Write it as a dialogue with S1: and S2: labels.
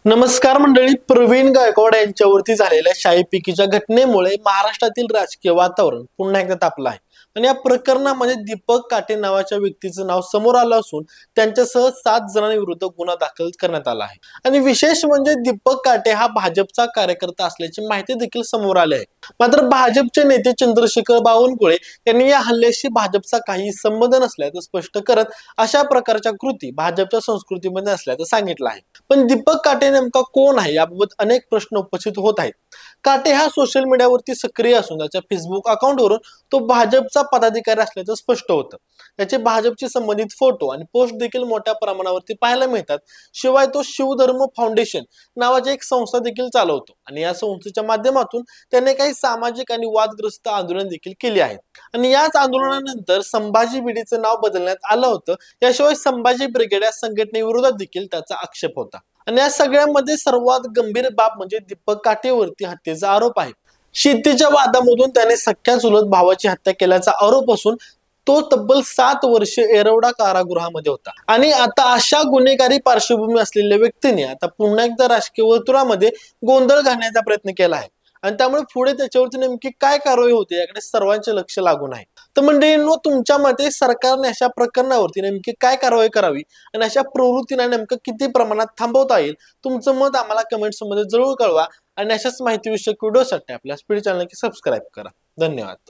S1: नमस्कार मंडळी, प्रवीण गायकवाड यांच्यावरती झालेल्या शाईपिकीच्या घटनेमुळे महाराष्ट्रातील राजकीय वातावरण पुन्हा एकदा तापलं आहे. आणि या प्रकरणामध्ये दीपक काटे नावाच्या व्यक्तीचं नाव समोर आलं असून त्यांच्यासह 7 जणांविरुद्ध गुन्हा दाखल करण्यात आला आहे. आणि विशेष म्हणजे दीपक काटे हा भाजपचा कार्यकर्ता असल्याची माहिती देखील समोर आली आहे. मात्र भाजपचे नेते चंद्रशेखर बावनकुळे यांनी या हल्ल्याशी भाजपचा काही संबंध नसल्याचं स्पष्ट करत अशा प्रकारच्या कृती भाजपच्या संस्कृतीमध्ये असल्याचं सांगितलं आहे. पण दीपक काटे नेमका कोण आहे याबाबत अनेक प्रश्न उपस्थित होत आहेत. काटे हा सोशल मीडियावरती सक्रिय असून त्याच्या फेसबुक अकाउंटवरून तो भाजपचा पदाधिकारी असल्याचं स्पष्ट होतं. त्याचे भाजपशी संबंधित फोटो आणि पोस्ट देखील मोठ्या प्रमाणावरती पाहायला मिळतात. शिवाय तो शिवधर्म फाउंडेशन नावाची एक संस्था देखील चालवतो आणि या संस्थेच्या माध्यमातून त्याने काही सामाजिक आणि वादग्रस्त आंदोलन देखील केली आहेत. आणि याच आंदोलनानंतर संभाजी भिडेचं नाव बदलण्यात आलं होतं. याशिवाय संभाजी ब्रिगेड या संघटनेविरोधात देखील त्याचा आक्षेप होता. आणि या सगळ्यामध्ये सर्वात गंभीर बाब म्हणजे दीपक काटेवरती हत्येचा आरोप आहे. शेतीच्या वादामधून त्याने सख्या चुलत भावाची हत्या केल्याचा आरोप असून तो तब्बल 7 वर्षे येरवडा कारागृहामध्ये होता. आणि आता अशा गुन्हेगारी पार्श्वभूमी असलेल्या व्यक्तीने आता पुन्हा एकदा राजकीय वर्तुळामध्ये गोंधळ घालण्याचा प्रयत्न केला आहे. आणि त्यामुळे पुढे त्याच्यावरती नेमकी काय कारवाई होते याकडे सर्वांचे लक्ष लागून आहे. तर मंडळींनो, तुमच्या मते सरकारने अशा प्रकरणावरती नेमकी काय कारवाई करावी आणि अशा प्रवृत्तींना नेमकं किती प्रमाणात थांबवता येईल, तुमचं मत आम्हाला कमेंट्स मध्ये जरूर कळवा. आणि अशाच माहिती विषयक व्हिडिओसाठी आपल्या स्पीड चॅनल सबस्क्राईब करा. धन्यवाद.